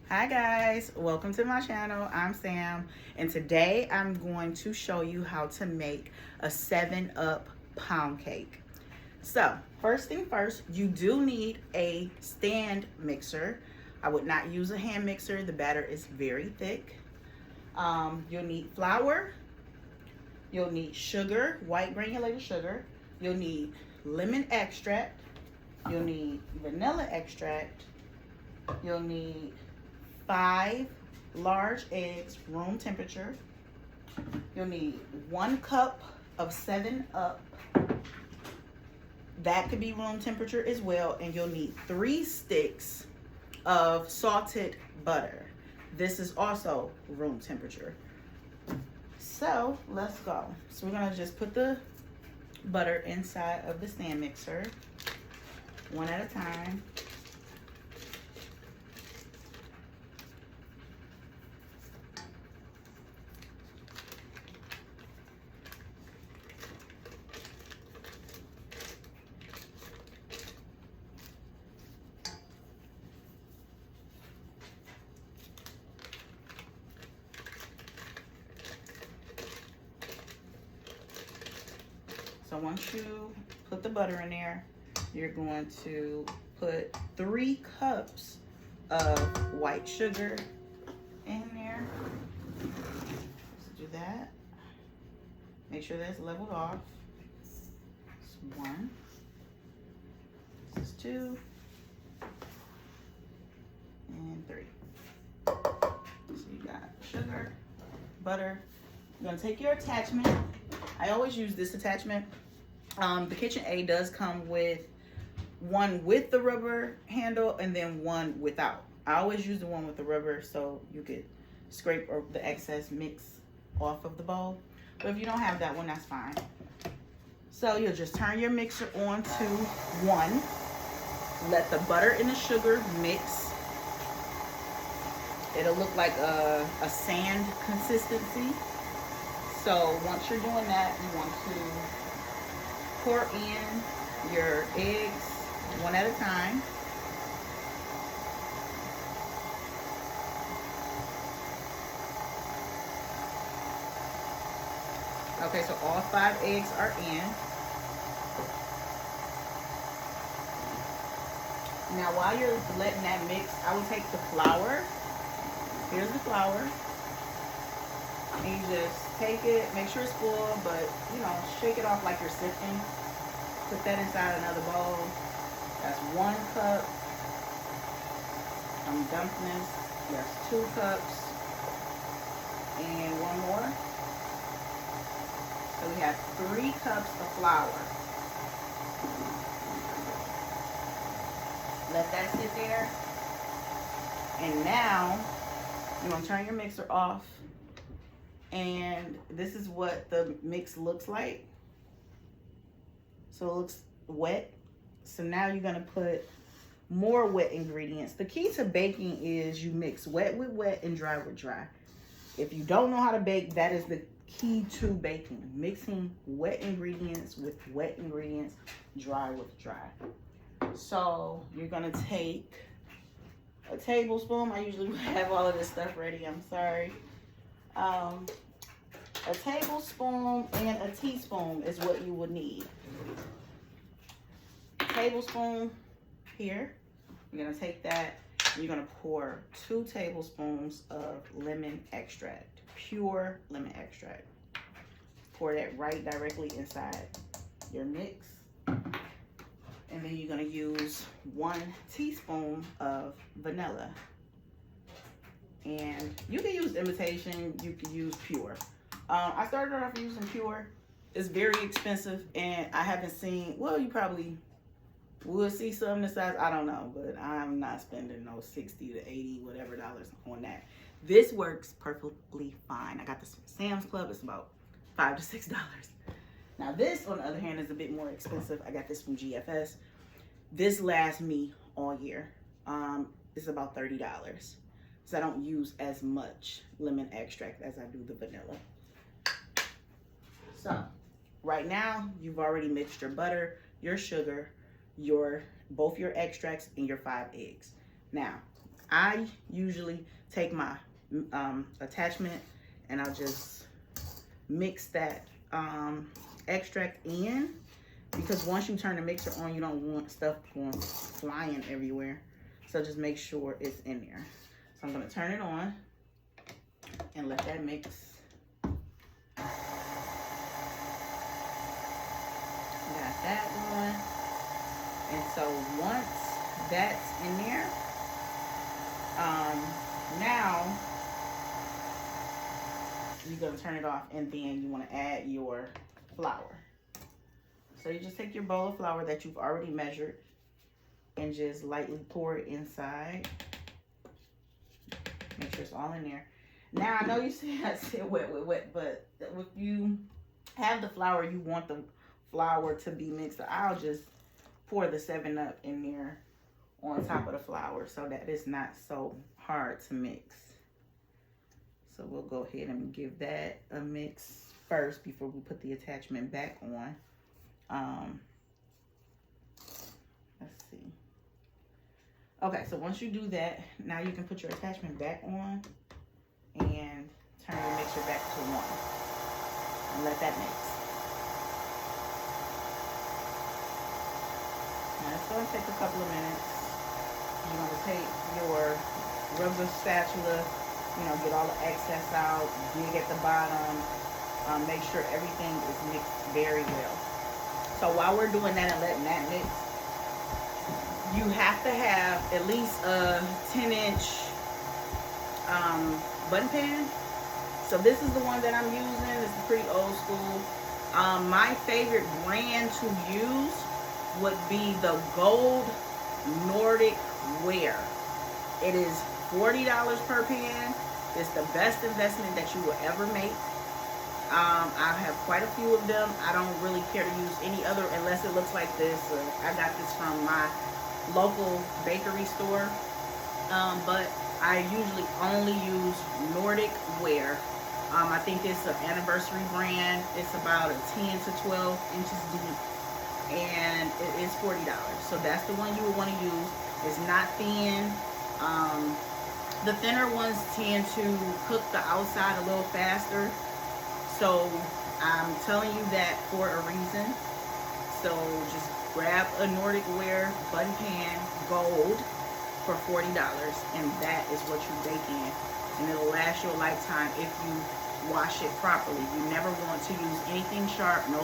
Hi guys, welcome to my channel. I'm Sam, and today I'm going to show you how to make a 7-Up pound cake. So first thing first, you do need a stand mixer. I would not use a hand mixer. The batter is very thick. You'll need flour. You'll need sugar, white granulated sugar. You'll need lemon extract. You'll need vanilla extract. You'll need 5 large eggs, room temperature. You'll need 1 cup of 7-Up. That could be room temperature as well. And you'll need 3 sticks of salted butter. This is also room temperature. So let's go. So we're gonna just put the butter inside of the stand mixer, one at a time. So once you put the butter in there, you're going to put 3 cups of white sugar in there. Let's do that. Make sure that's leveled off. This 1. This is 2. And 3. So you got sugar, butter. You're gonna take your attachment. I always use this attachment. The KitchenAid does come with one with the rubber handle and then one without. I always use the one with the rubber so you could scrape the excess mix off of the bowl. But if you don't have that one, that's fine. So you'll just turn your mixer on to 1. Let the butter and the sugar mix. It'll look like a sand consistency. So once you're doing that, you want to pour in your eggs one at a time. Okay, so all 5 eggs are in. Now while you're letting that mix, I will take the flour. Here's the flour. And you just take it, make sure it's full, but you know, shake it off like you're sifting. Put that inside another bowl. That's 1 cup. I'm dumping this. That's 2 cups. And 1 more. So we have 3 cups of flour. Let that sit there. And now, you're gonna turn your mixer off. And this is what the mix looks like. So it looks wet. So now you're gonna put more wet ingredients. The key to baking is you mix wet with wet and dry with dry. If you don't know how to bake, that is the key to baking. Mixing wet ingredients with wet ingredients, dry with dry. So you're gonna take a tablespoon. I usually have all of this stuff ready, I'm sorry. A tablespoon and a teaspoon is what you would need. A tablespoon here. You're gonna take that and you're gonna pour 2 tablespoons of lemon extract, pure lemon extract. Pour that right directly inside your mix. And then you're gonna use 1 teaspoon of vanilla. And you can use imitation, you can use pure. I started off using pure. It's very expensive and I haven't seen, well, you probably will see some this size, I don't know, but I'm not spending no 60 to 80 whatever dollars on that. This works perfectly fine. I got this from Sam's Club. It's about $5 to $6. Now this, on the other hand, is a bit more expensive. I got this from GFS. This lasts me all year. It's about $30. So I don't use as much lemon extract as I do the vanilla. So right now, you've already mixed your butter, your sugar, both your extracts, and your 5 eggs. Now, I usually take my attachment and I'll just mix that extract in, because once you turn the mixer on, you don't want stuff going flying everywhere. So just make sure it's in there. So I'm gonna turn it on and let that mix. Got that going. And so once that's in there, now you're gonna turn it off, and then you wanna add your flour. So you just take your bowl of flour that you've already measured and just lightly pour it inside. Make sure it's all in there. Now, I know you see I said wet, but if you have the flour, you want the flour to be mixed. So I'll just pour the 7-Up in there on top of the flour so that it's not so hard to mix. So we'll go ahead and give that a mix first before we put the attachment back on. Let's see. Okay, so once you do that, now you can put your attachment back on and turn your mixer back to 1 and let that mix. Now it's going to take a couple of minutes. You're going to take your rubber spatula, get all the excess out, dig at the bottom, make sure everything is mixed very well. So while we're doing that and letting that mix, you have to have at least a 10-inch button pan. So this is the one that I'm using. It's pretty old school. My favorite brand to use would be the Gold Nordic Ware. It is $40 per pan. It's the best investment that you will ever make. I have quite a few of them. I don't really care to use any other unless it looks like this. I got this from my local bakery store. But I usually only use Nordic Ware. I think it's an anniversary brand. It's about 10 to 12 inches deep. And it is $40. So that's the one you would want to use. It's not thin. The thinner ones tend to cook the outside a little faster. So I'm telling you that for a reason. So just grab a Nordic Ware button pan, gold, for $40, and that is what you bake in. And it'll last you a lifetime if you wash it properly. You never want to use anything sharp, no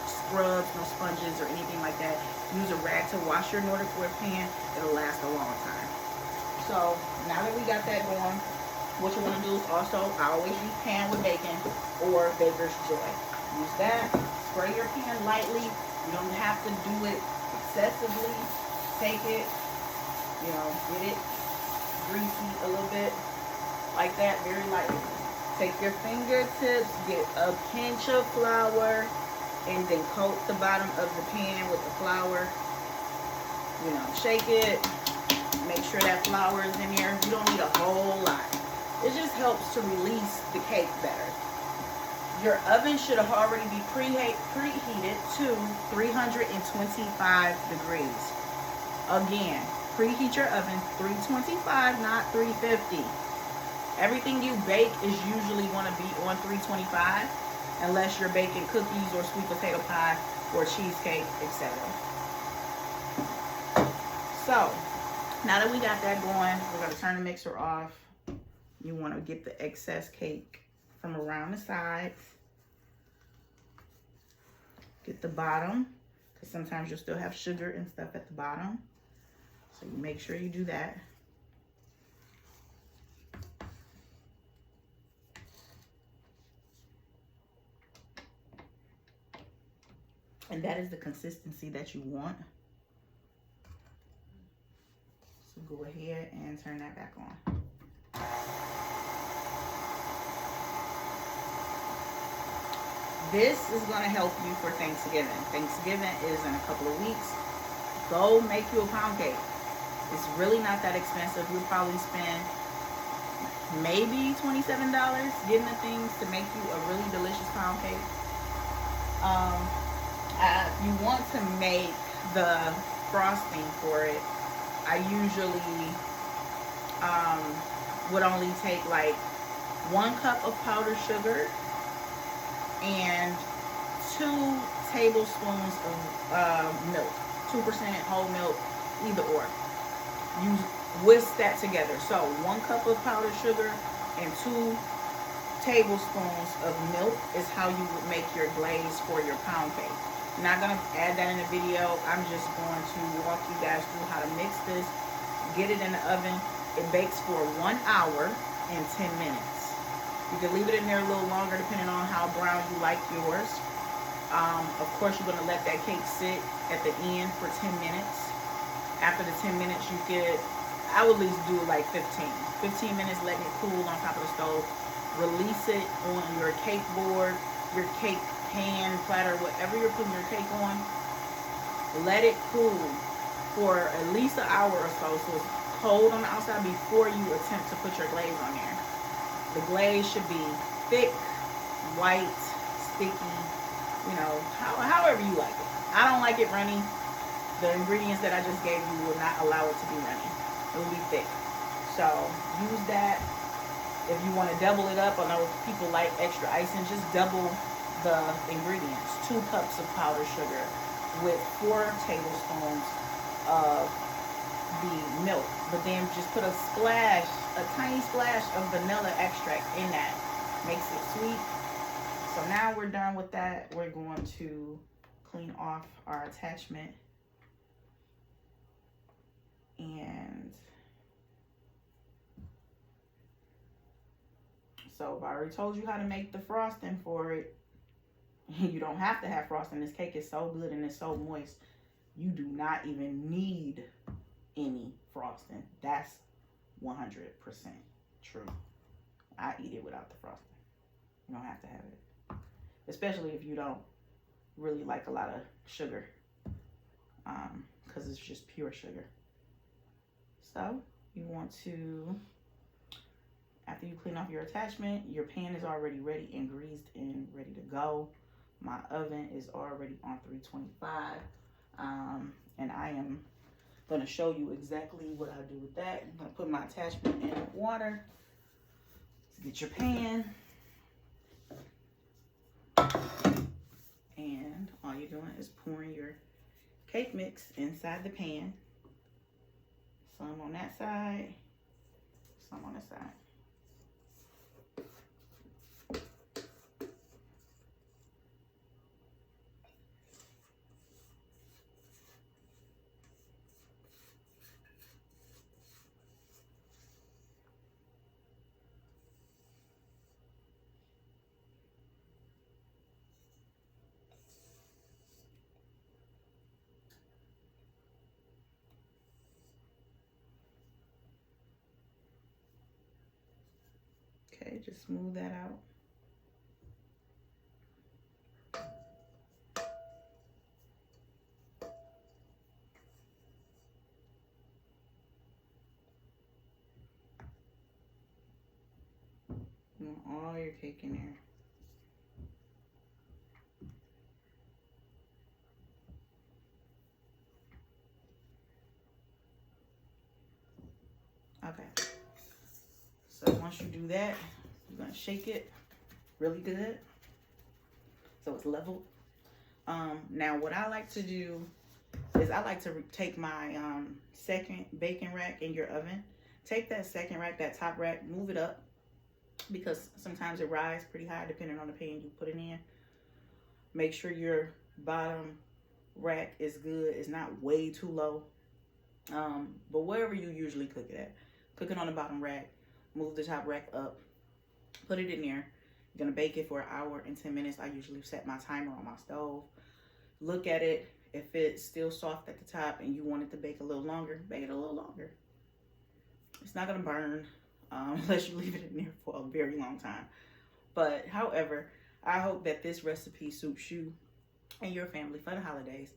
scrubs, no sponges or anything like that. Use a rag to wash your Nordic Ware pan. It'll last a long time. So now that we got that going, what you want to do is also, I always use pan with bacon or Baker's Joy. Use that. Spray your pan lightly. You don't have to do it excessively. Take it, get it greasy a little bit like that, very lightly. Take your fingertips, get a pinch of flour, and then coat the bottom of the pan with the flour. Shake it. Make sure that flour is in there. You don't need a whole lot. It just helps to release the cake better. Your oven should already be preheated to 325 degrees. Again, preheat your oven 325, not 350. Everything you bake is usually going to be on 325, unless you're baking cookies or sweet potato pie or cheesecake, etc. So, now that we got that going, we're going to turn the mixer off. You want to get the excess cake from around the sides. Get the bottom, because sometimes you'll still have sugar and stuff at the bottom. So you make sure you do that. And that is the consistency that you want. So go ahead and turn that back on. This is going to help you for Thanksgiving. Thanksgiving is in a couple of weeks. Go make you a pound cake. It's really not that expensive. You'll probably spend maybe $27 getting the things to make you a really delicious pound cake. You want to make the frosting for it. I usually um, would only take like 1 cup of powdered sugar and 2 tablespoons of milk, 2% whole milk, either or. You whisk that together. So 1 cup of powdered sugar and 2 tablespoons of milk is how you would make your glaze for your pound cake. I'm not gonna add that in the video. I'm just going to walk you guys through how to mix this, get it in the oven. It bakes for 1 hour and 10 minutes. You can leave it in there a little longer depending on how brown you like yours. Of course, you're going to let that cake sit at the end for 10 minutes. After the 10 minutes, you could, I would at least do like 15 minutes, letting it cool on top of the stove. Release it on your cake board, your cake pan, platter, whatever you're putting your cake on. Let it cool for at least an hour or so, so it's cold on the outside before you attempt to put your glaze on there. The glaze should be thick, white, sticky, you know, however you like it. I don't like it runny. The ingredients that I just gave you will not allow it to be runny. It will be thick. So use that. If you want to double it up, I know people like extra icing, just double the ingredients. 2 cups of powdered sugar with 4 tablespoons of the milk, but then just put a tiny splash of vanilla extract in that. Makes it sweet. So now we're done with that. We're going to clean off our attachment. And so I already told you how to make the frosting for it. You don't have to have frosting. This cake is so good and it's so moist. You do not even need any frosting. That's 100% true. I eat it without the frosting. You don't have to have it. Especially if you don't really like a lot of sugar. Because it's just pure sugar. So you want to, after you clean off your attachment, your pan is already ready and greased and ready to go. My oven is already on 325. And I am going to show you exactly what I do with that. I'm going to put my attachment in water. Let's get your pan. And all you're doing is pouring your cake mix inside the pan. Some on that side, some on this side. Okay, just smooth that out. You want all your cake in there. Okay. So once you do that, you're gonna shake it really good so it's level. Now what I like to do is I like to take my second baking rack in your oven. Take that second rack, that top rack, move it up because sometimes it rises pretty high depending on the pan you put it in. Make sure your bottom rack is good. It's not way too low. But wherever you usually cook it at, cook it on the bottom rack. Move the top rack up, put it in there. You're gonna bake it for 1 hour and 10 minutes. I usually set my timer on my stove. Look at it. If it's still soft at the top and you want it to bake a little longer, bake it a little longer. It's not gonna burn unless you leave it in there for a very long time. But however, I hope that this recipe suits you and your family for the holidays.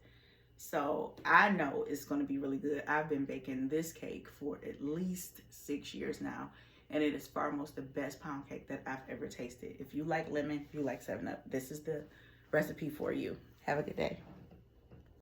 So I know it's gonna be really good. I've been baking this cake for at least 6 years now. And it is far most the best pound cake that I've ever tasted. If you like lemon, if you like 7-Up, this is the recipe for you. Have a good day.